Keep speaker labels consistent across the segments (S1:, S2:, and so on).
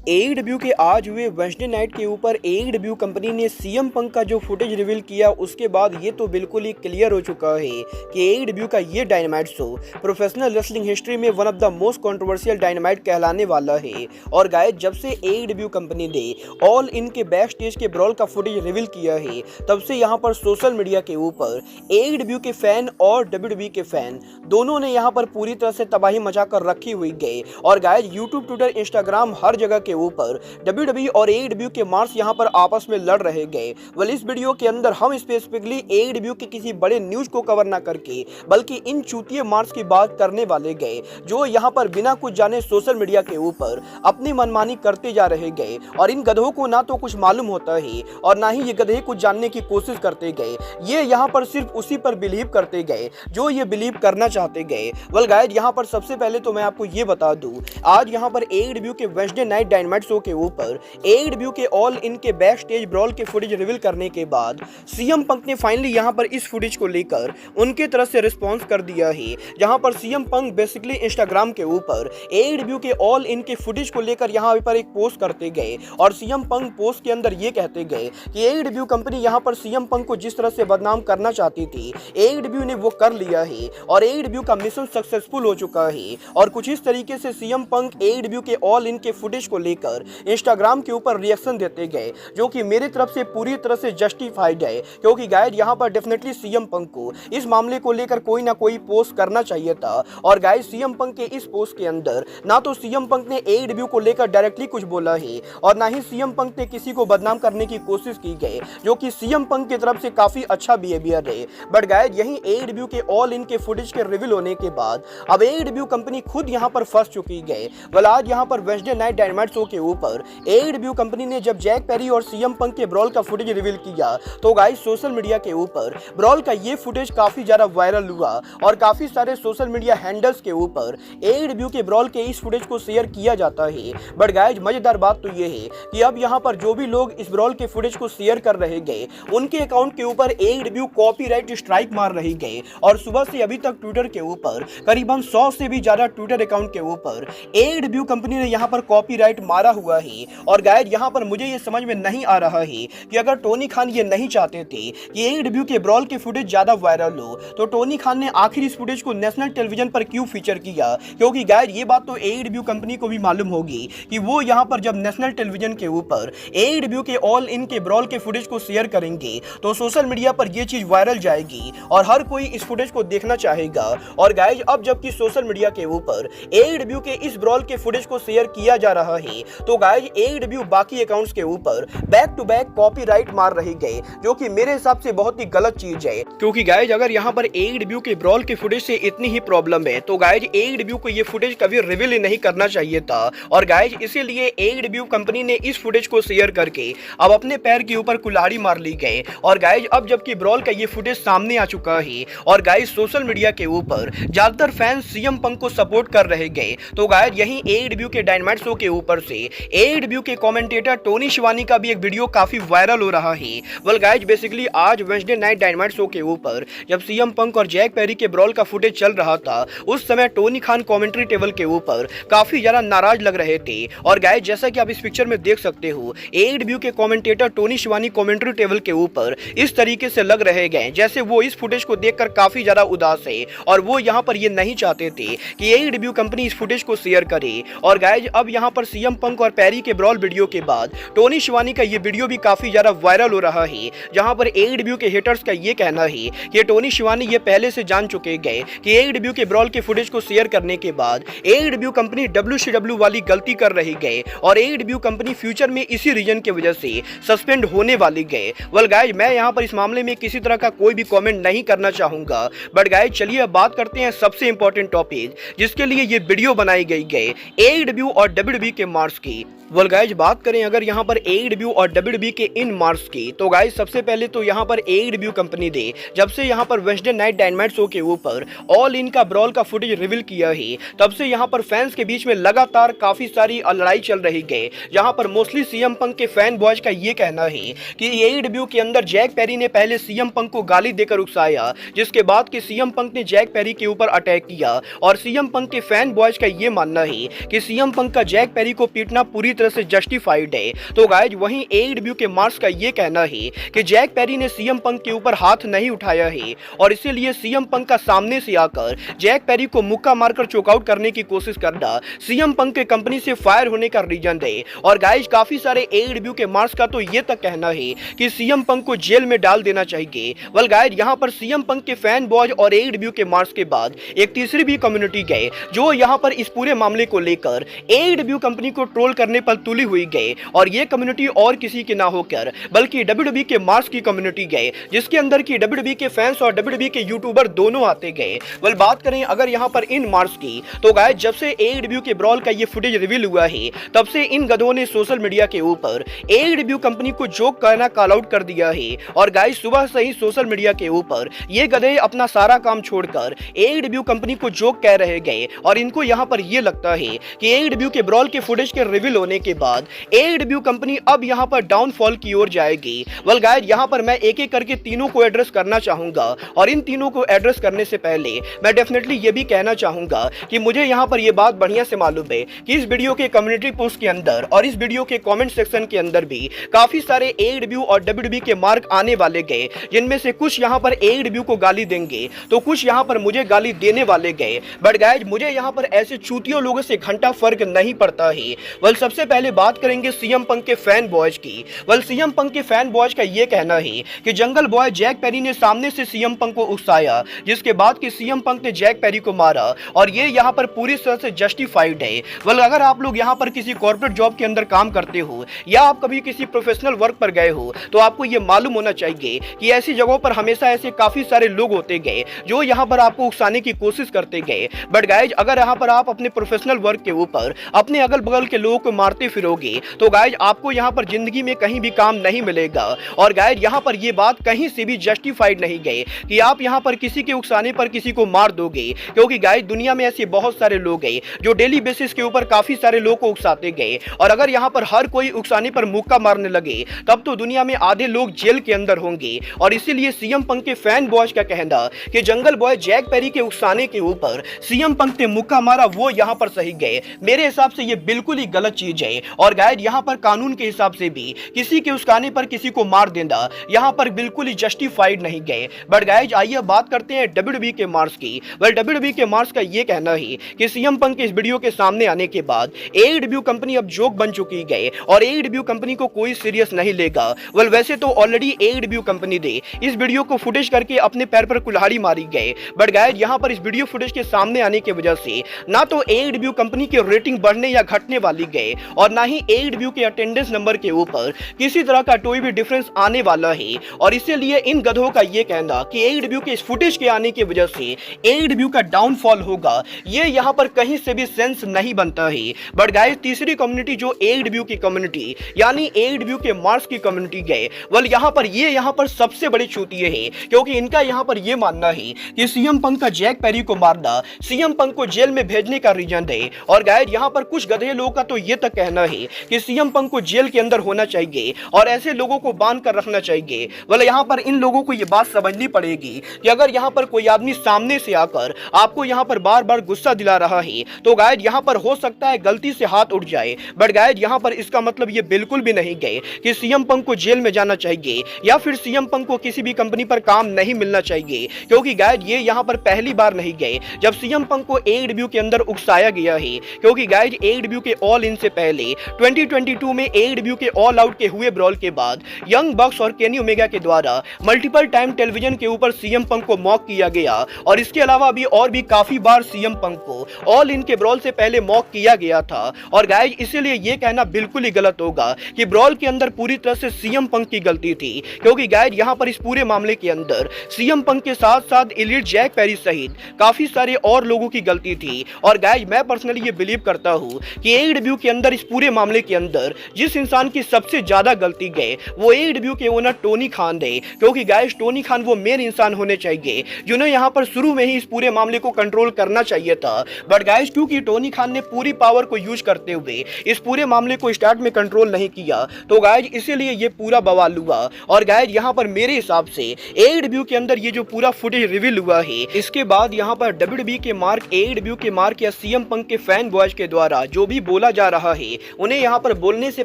S1: AEW के आज हुए वेडनेसडे नाइट के ऊपर एईडब्ल्यू कंपनी ने सीएम पंक का जो फुटेज रिवील किया उसके बाद ये तो बिल्कुल ही क्लियर हो चुका है कि एईडब्ल्यू का ये Dynamite show professional wrestling history में one of the most controversial Dynamite कहलाने वाला है। और गाइस, जब से एईडब्ल्यू कंपनी ने ऑल इन के बैक स्टेज के ब्रॉल का फुटेज रिवील किया है तब से यहाँ पर सोशल मीडिया के ऊपर एईडब्ल्यू के फैन और डब्ल्यूडब्ल्यूई के फैन दोनों ने यहाँ पर पूरी तरह से तबाही मचाकर रखी हुई गए। और गाइस, यूट्यूब, ट्विटर, इंस्टाग्राम हर जगह के ऊपर डब्ल्यूडब्ल्यूई और एईडब्ल्यू के मार्क्स यहां पर आपस में लड़ रहे गए। वेल, इस वीडियो के अंदर हम स्पेसिफिकली एईडब्ल्यू के किसी बड़े न्यूज को कवर ना करके बल्कि इन चूतिए मार्क्स की बात करने वाले गए जो यहां पर बिना कुछ जाने सोशल मीडिया के ऊपर अपनी मनमानी करते जा रहे गए। और इन गधों को ना तो कुछ मालूम होता है और ना ही ये गधे कुछ जानने की कोशिश करते गए। ये यहाँ पर सिर्फ उसी पर बिलीव करते गए जो ये बिलीव करना चाहते गए। वेल गाइस, यहाँ पर सबसे पहले तो मैं आपको ये बता दूं, आज यहाँ पर एईडब्ल्यू के वेडनेसडे नाइट डायनामाइट शो के ऊपर एईडब्ल्यू के ऑल इन के बैक स्टेज ब्रॉल के फुटेज रिवील करने के बाद सीएम पंक ने फाइनली यहां पर इस फुटेज को लेकर उनके तरफ से रिस्पांस कर दिया है। जहां पर सीएम पंक बेसिकली इंस्टाग्राम के ऊपर एईडब्ल्यू के ऑल इन के फुटेज को लेकर यहां पर एक पोस्ट करते गए और सीएम पंक पोस्ट के अंदर ये कहते गए कि एईडब्ल्यू कंपनी यहां पर सीएम पंक को जिस तरह से बदनाम करना चाहती थी एईडब्ल्यू ने वो कर लिया है और एईडब्ल्यू का मिशन सक्सेसफुल हो चुका है। और कुछ इस तरीके से सीएम पंक एईडब्ल्यू के ऑल इन के फुटेज को लेकर इंस्टाग्राम के ऊपर रिएक्शन देते गए जो कि मेरी तरफ से पूरी तरह से जस्टिफाइड है, क्योंकि गाइस यहाँ पर डेफिनेटली सीएम पंक को इस मामले को लेकर कोई ना कोई पोस्ट करना चाहिए था। और गाइस, सीएम पंक के इस पोस्ट के अंदर ना तो सीएम पंक ने एईडब्ल्यू को लेकर डायरेक्टली कुछ बोला है और ना ही सीएम पंक ने किसी को बदनाम करने की कोशिश की गई, जो कि सीएम पंक की तरफ से काफी अच्छा बिहेवियर है। बट गाइस, यही एईडब्ल्यू के ऑल इन के फुटेज के रिवील होने के बाद अब एईडब्ल्यू कंपनी खुद यहाँ पर फंस चुकी है। वेल, आज यहाँ पर वेडनेसडे नाइट डायनामाइट शो के ऊपर एईडब्ल्यू कंपनी ने जब जैक पेरी और सीएम पंक के ब्रॉल का फुटेज रिवील किया तो गाइस, सोशल मीडिया के ऊपर ब्रॉल का ये फुटेज काफी ज्यादा वायरल हुआ और काफी सारे सोशल मीडिया हैंडल्स के ऊपर एईडब्ल्यू के ब्रॉल के इस फुटेज को शेयर किया जाता है। बट गाइस, मजेदार बात तो ये है कि अब यहाँ पर जो भी लोग इस ब्रॉल के फुटेज को शेयर कर रहे गए उनके अकाउंट के ऊपर एईडब्ल्यू कॉपीराइट स्ट्राइक मार रही गए। और सुबह से अभी तक ट्विटर के ऊपर करीबन 100 से भी ज्यादा ट्विटर अकाउंट के ऊपर एईडब्ल्यू कंपनी ने यहाँ पर कॉपीराइट मारा हुआ है। और गाइस, यहाँ पर मुझे ये समझ में नहीं आ रहा है कि अगर टोनी खान ये नहीं चाहते थे कि एईडब्ल्यू के ब्रॉल के फुटेज ज्यादा वायरल हो तो टोनी खान ने आखिर इस फुटेज को नेशनल टेलीविजन पर क्यों फीचर किया? क्योंकि गाइस, ये बात तो एईडब्ल्यू कंपनी को भी मालूम होगी कि वो यहाँ पर जब नेशनल टेलीविजन के ऊपर एईडब्ल्यू के ऑल इन के ब्रॉल के फुटेज को शेयर करेंगे तो सोशल मीडिया पर ये चीज वायरल जाएगी और हर कोई इस फुटेज को देखना चाहेगा। और गाइस, अब जबकि सोशल मीडिया के ऊपर एईडब्ल्यू के इस ब्रॉल के फुटेज को शेयर किया जा रहा है तो गाइस, एईडब्ल्यू बाकी अकाउंट्स के ऊपर बैक टू बैक कॉपीराइट मार रही गए, जो कि मेरे हिसाब से बहुत ही गलत चीज है। क्योंकि गाइस, अगर यहाँ पर एईडब्ल्यू के ब्रॉल के फुटेज से इतनी ही प्रॉब्लम है तो गाइस, एईडब्ल्यू को ये फुटेज कभी रिवील ही नहीं करना चाहिए था। और गाइस, इसीलिए एईडब्ल्यू कंपनी ने इस फुटेज को शेयर करके अब अपने पैर के ऊपर कुल्हाड़ी मार ली गए। और गाइस, अब जबकि ब्रॉल का ये फुटेज सामने आ चुका है और गाइस, सोशल मीडिया के ऊपर ज्यादातर फैंस सीएम पंक को सपोर्ट कर रहे गए तो गाइस, यही एईडब्ल्यू के डायनामाइट शो के ऊपर से एईडब्ल्यू के कमेंटेटर टोनी शिवानी का भी एक वीडियो काफी वायरल हो रहा है। वेल गाइस, बेसिकली आज वेडनेसडे नाइट डायनामाइट शो के ऊपर जब सीएम पंक और जैक पेरी के ब्रॉल का फुटेज चल रहा था उस समय टोनी खान कमेंट्री टेबल के ऊपर काफी ज्यादा नाराज लग रहे थे। और गाइस, जैसा कि आप इस पिक्चर में देख सकते हो एईडब्ल्यू के commentator Tony Shivani commentary table के ऊपर इस तरीके से लग रहे गए जैसे वो इस फुटेज को देखकर काफी ज्यादा उदास है और वो यहाँ पर ये नहीं चाहते थे कि एईडब्ल्यू कंपनी इस फुटेज को शेयर करे। और गाइस, अब यहाँ पर सीएम पंक और पेरी के ब्रॉल वीडियो के बाद टोनी शिवानी का ये वीडियो भी काफी ज्यादा वायरल हो रहा है, जहां पर एईडब्ल्यू के हेटर्स का ये कहना है कि टोनी शिवानी ये पहले से जान चुके गए कि एईडब्ल्यू के ब्रॉल के फुटेज को शेयर करने के बाद एईडब्ल्यू कंपनी डब्ल्यूसीडब्ल्यू वाली गलती कर रही गए और एईडब्ल्यू कंपनी फ्यूचर में इसी रीजन की वजह से सस्पेंड होने वाली गए। वेल गाइस, मैं यहाँ पर इस मामले में किसी तरह का कोई भी कमेंट नहीं करना चाहूंगा। बट गाइस, चलिए अब बात करते हैं सबसे इंपॉर्टेंट टॉपिक जिसके लिए ये वीडियो बनाई गई है, एईडब्ल्यू और डब्ल्यूडब्ल्यूई के मार्क्स की। वेल गाइस, बात करें अगर यहाँ पर एईडब्ल्यू और डब्ल्यूडब्ल्यूई के इन मार्क्स की तो गाइस, सबसे पहले तो यहाँ पर एईडब्ल्यू कंपनी ने जब से यहाँ पर वेडनेसडे नाइट डायनामाइट शो के ऊपर ऑल इन का ब्रॉल का फुटेज रिवील किया है तब से यहाँ पर फैंस के बीच में लगातार काफी सारी लड़ाई चल रही है, जहाँ पर मोस्टली सीएम पंक के फैन बॉयज का ये कहना है कि एईडब्ल्यू के अंदर जैक पेरी ने पहले सीएम पंक को गाली देकर उकसाया, जिसके बाद कि सीएम पंक ने जैक पेरी के ऊपर अटैक किया। और सीएम पंक के फैन बॉयज का ये मानना है कि सीएम पंक का जैक पेरी को पीटना पूरी तरह से जस्टिफाइड है। तो गाइज वहीं AEW के मार्क्स का ये कहना है कि जैक पेरी ने सीएम पंक के ऊपर हाथ नहीं उठाया है और इसीलिए सीएम पंक का सामने से आकर जैक पेरी को मुक्का मारकर चोकआउट करने की कोशिश करना सीएम पंक के कंपनी से फायर होने का रीजन है। और गाइज काफी सारे AEW के मार्क्स का तो ये तक कहना है कि सीएम पंक को जेल में डाल देना चाहिए। वेल गाइज यहाँ पर सीएम पंक के फैन बॉयज और AEW के मार्क्स के बाद एक तीसरी भी कम्युनिटी गए जो यहाँ पर इस पूरे मामले को लेकर AEW कंपनी को ट्रोल करने पर तुली हुई गए। और ये कम्युनिटी और किसी की ना होकर बल्कि WWE के मार्क्स की कम्युनिटी गए, जिसके अंदर की WWE के फैंस और WWE के यूट्यूबर दोनों आते गए। वेल बात करें अगर यहाँ पर इन मार्क्स की, तो गाइस जब से AEW के ब्रॉल का ये फुटेज रिवील हुआ है तब से इन गधों ने सोशल मीडिया के ऊपर AEW कंपनी को जोक कहना कॉल आउट कर दिया है। और गाइस सुबह से ही सोशल मीडिया के ऊपर ये गधे अपना सारा काम छोड़कर AEW कंपनी को जोक कह रहे गए। और इनको यहाँ पर ये लगता है कि AEW के ब्रॉल के फुटेज के रिवील होने के बाद AEW कंपनी अब यहाँ पर डाउनफॉल की ओर जाएगी। वेल गाइस यहाँ पर मैं एक एक करके तीनों को एड्रेस करना चाहूंगा और इन तीनों को एड्रेस करने से पहले मैं डेफिनेटली ये भी कहना चाहूंगा कि मुझे यहाँ पर ये बात बढ़िया से मालूम है कि इस वीडियो के कम्युनिटी पोस्ट के अंदर और इस वीडियो के कमेंट सेक्शन के अंदर भी काफी सारे AEW और WWE के मार्क आने वाले गए, जिनमें से कुछ यहाँ पर AEW को गाली देंगे तो कुछ यहाँ पर मुझे गाली देने वाले गए। बट गाइज मुझे यहाँ पर ऐसे चूतियों लोगों से घंटा फर्क नहीं पड़ता है। वेल सबसे पहले बात करेंगे सीएम पंक के फैन बॉयज की। वेल सीएम पंक के फैन बॉयज का ये कहना है कि जंगल बॉय जैक पेरी ने सामने से सीएम पंक को उकसाया, जिसके बाद कि सीएम पंक ने जैक पेरी को मारा और ये यहाँ पर पूरी तरह से जस्टिफाइड है। वेल अगर आप लोग यहाँ पर किसी कॉर्पोरेट जॉब के अंदर काम करते हो या आप कभी किसी प्रोफेशनल वर्क पर गए हो तो आपको ये मालूम होना चाहिए कि ऐसी जगहों पर हमेशा ऐसे काफी सारे लोग होते गए जो यहाँ पर आपको उकसाने की कोशिश करते गए। बट गाइज अगर यहाँ पर आप अपने प्रोफेशनल वर्क के ऊपर अपने अगल बगल के लोगों को मारते फिरोगे तो गाइज आपको यहाँ पर जिंदगी में कहीं भी काम नहीं मिलेगा। और गाइज यहाँ पर ये बात कहीं से भी जस्टिफाइड नहीं गए कि आप यहाँ पर किसी के उकसाने पर किसी को मार दोगे, क्योंकि गाइज दुनिया में ऐसे बहुत सारे लोग हैं जो डेली बेसिस के ऊपर काफी सारे लोग को उकसाते गए। और अगर यहाँ पर हर कोई उकसाने पर मुक्का मारने लगे तब तो दुनिया में आधे लोग जेल के अंदर होंगे। और इसीलिए सीएम पंक के फैन बॉयज का कहना कि जंगल बॉय जैक पेरी के उकसाने के ऊपर सीएम पंक ने मुक्का मारा वो यहाँ पर सही गए, मेरे हिसाब से ये बिल्कुल ही गलत चीज है। और गाइज यहाँ पर कानून के हिसाब से भी किसी के उकसाने पर किसी को मार देना यहाँ पर बिल्कुल ही जस्टिफाइड नहीं गए। बट गाइज आइए बात करते हैं WWE के मार्क्स की। वेल WWE के मार्क्स का ये कहना है कि सीएम पंक के इस वीडियो के सामने आने के बाद AEW कंपनी अब जोक बन चुकी है और AEW कंपनी को कोई सीरियस नहीं लेगा। वेल वैसे तो ऑलरेडी AEW कंपनी ने इस वीडियो को फुटेज करके अपने पैर पर कुल्हाड़ी मारी गए। बट गाइज यहाँ पर इस वीडियो फुटेज के सामने आने की वजह से ना तो AEW कंपनी की रेटिंग बढ़ने या घटने वाली गए और ना ही AEW के अटेंडेंस नंबर के ऊपर किसी तरह का कोई भी डिफरेंस आने वाला है। और इसीलिए इन गधों का ये कहना कि AEW के इस फुटेज के आने की वजह से AEW का डाउनफॉल होगा, ये यहाँ पर कहीं से भी सेंस नहीं बनता है। बट गाइस तीसरी कम्युनिटी जो AEW की कम्युनिटी यानी AEW के मार्क्स की कम्युनिटी गए, वेल यहाँ पर सबसे बड़े चूतिए हैं, क्योंकि इनका यहाँ पर ये मानना है कि सीएम पंक का जैक पेरी को मारना सीएम पंक को जेल में भेजने का रीजन है। और गाइस यहाँ पर कुछ गधे लोगों का तो ये तक कहना है कि सीएम पंक को जेल के अंदर होना चाहिए और ऐसे लोगों को बांध कर रखना चाहिए। वेल यहाँ पर इन लोगों को ये बात समझनी पड़ेगी कि अगर यहाँ पर कोई आदमी सामने से आकर आपको यहाँ पर बार बार गुस्सा दिला रहा है तो गाइस यहाँ पर हो सकता है गलती से हाथ उठ जाए। बट गाइस यहाँ पर इसका मतलब ये बिल्कुल भी नहीं गए कि सीएम पंक को जेल में जाना चाहिए या फिर सीएम पंक को किसी भी कंपनी पर काम नहीं मिलना चाहिए, क्योंकि गाइस ये यहाँ पर पहली बार नहीं गए जब सीएम पंक को AEW के अंदर उकसाया गया है। क्योंकि गाइस AEW के ऑल इन से पहले 2022 में AEW के ऑल आउट के हुए ब्रॉल के बाद यंग बक्स और केनी ओमेगा के द्वारा मल्टीपल टाइम टेलीविजन के ऊपर सीएम पंक को मॉक किया गया। और इसके अलावा भी और भी काफी बार सीएम पंक को ऑल इन के ब्रॉल से पहले मॉक किया गया था। और गाइस इसीलिए ये कहना बिल्कुल ही गलत होगा कि ब्रॉल के अंदर पूरी तरह से सीएम पंक की गलती थी, क्योंकि गाइस यहाँ पर इस पूरे मामले के अंदर सीएम पंक के साथ साथ एलिट जैक पेरी सहित काफी सारे और लोगों की गलती थी। और गाइस मैं पर्सनली ये बिलीव करता हूँ कि AEW के अंदर इस पूरे मामले के अंदर जिस इंसान की सबसे ज्यादा गलती गए वो AEW के ओनर टोनी खान है, क्योंकि गाइस टोनी खान वो मेन इंसान होने चाहिए जिन्हें यहाँ पर शुरू में ही इस पूरे मामले को कंट्रोल करना चाहिए था। बट गाइस क्योंकि टोनी खान ने पूरी पावर को यूज करते हुए इस पूरे मामले को स्टार्ट में कंट्रोल नहीं किया तो गाइस इसीलिए ये पूरा बवाल हुआ। और गाइस यहाँ पर मेरे हिसाब से AEW के अंदर ये जो पूरा फुटेज रिवील हुआ है इसके बाद यहाँ पर WWE के मार्क AEW के मार्क या सीएम पंक के फैन बॉयज के द्वारा जो भी बोला जा रहा है है उन्हें यहाँ पर बोलने से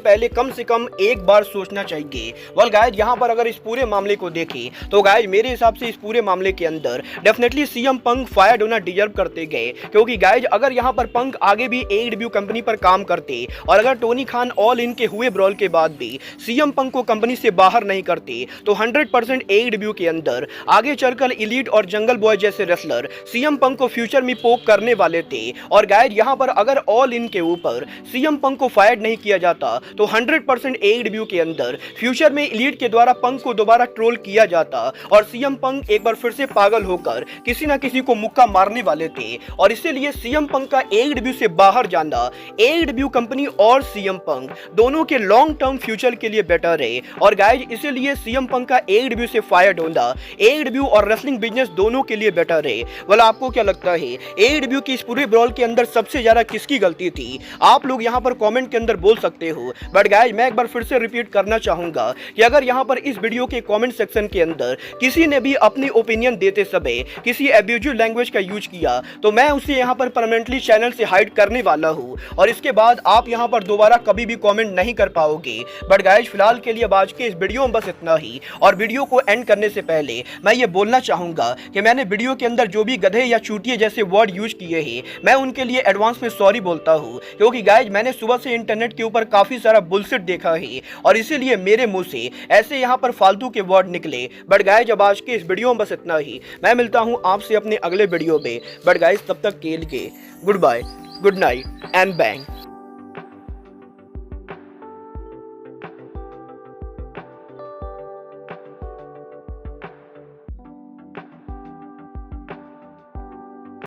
S1: पहले कम से कम एक बार सोचना चाहिए। वेल गाइज, यहाँ पर अगर इस पूरे मामले को देखें तो गाइज मेरे हिसाब से इस पूरे मामले के अंदर डेफिनेटली सीएम पंक फायर्ड होना डिजर्व करते गए, क्योंकि गाइज अगर यहाँ पर पंक आगे भी एडब्ल्यू कंपनी पर काम करते और अगर टोनी खान ऑल इन के हुए ब्रॉल के बाद भी सीएम पंक को कंपनी से बाहर नहीं करते तो 100% एडब्ल्यू के अंदर आगे चलकर इलीट और जंगल बॉय जैसे रेसलर सीएम पंक को फ्यूचर में पोक करने वाले थे। और गाइज यहाँ पर अगर ऑल इन के ऊपर सीएम पंक को फायर नहीं किया जाता तो 100% एडब्ल्यू के अंदर फ्यूचर में इलीट के द्वारा पंक को दोबारा ट्रोल किया जाता और सीएम पंक एक बार फिर से पागल होकर किसी ना किसी को मुक्का मारने वाले थे। और इसीलिए सीएम पंक का एडब्ल्यू से बाहर जाना एडब्ल्यू कंपनी और सीएम पंक दोनों के लॉन्ग टर्म फ्यूचर के लिए बेटर है। और गाइज इसीलिए सीएम पंक का एडब्ल्यू से फायर होना एडब्ल्यू और रेसलिंग बिजनेस दोनों के लिए बेटर है। वाला आपको क्या लगता है एडब्ल्यू की इस पूरे ब्रॉल के अंदर सबसे ज्यादा किसकी गलती थी? आप लोग यहाँ पर कमेंट के अंदर बोल सकते हो। बट गाइज मैं एक बार फिर से रिपीट करना चाहूंगा कि अगर यहाँ पर इस वीडियो के कमेंट सेक्शन के अंदर किसी ने भी अपनी ओपिनियन देते समय किसी एब्यूजिव लैंग्वेज का यूज किया तो मैं उसे यहाँ पर परमानेंटली चैनल से हाइड करने वाला हूँ और इसके बाद आप यहाँ पर दोबारा कभी भी कमेंट नहीं कर पाओगे। बट गाइज फिलहाल के लिए आज के इस वीडियो में बस इतना ही। और वीडियो को एंड करने से पहले मैं ये बोलना चाहूंगा कि मैंने वीडियो के अंदर जो भी गधे या चूतिए जैसे वर्ड यूज किए हैं मैं उनके लिए एडवांस में सॉरी बोलता हूँ, क्योंकि गाइज मैंने सुबह से इंटरनेट के ऊपर काफी सारा बुलशिट देखा है और इसीलिए मेरे मुंह से ऐसे यहाँ पर फालतू के वर्ड निकले। बट गाइज अब आज के इस वीडियो में बस इतना ही। मैं मिलता हूँ आपसे अपने अगले वीडियो में। बट गाइज तब तक के लिए good bye, good night and bang.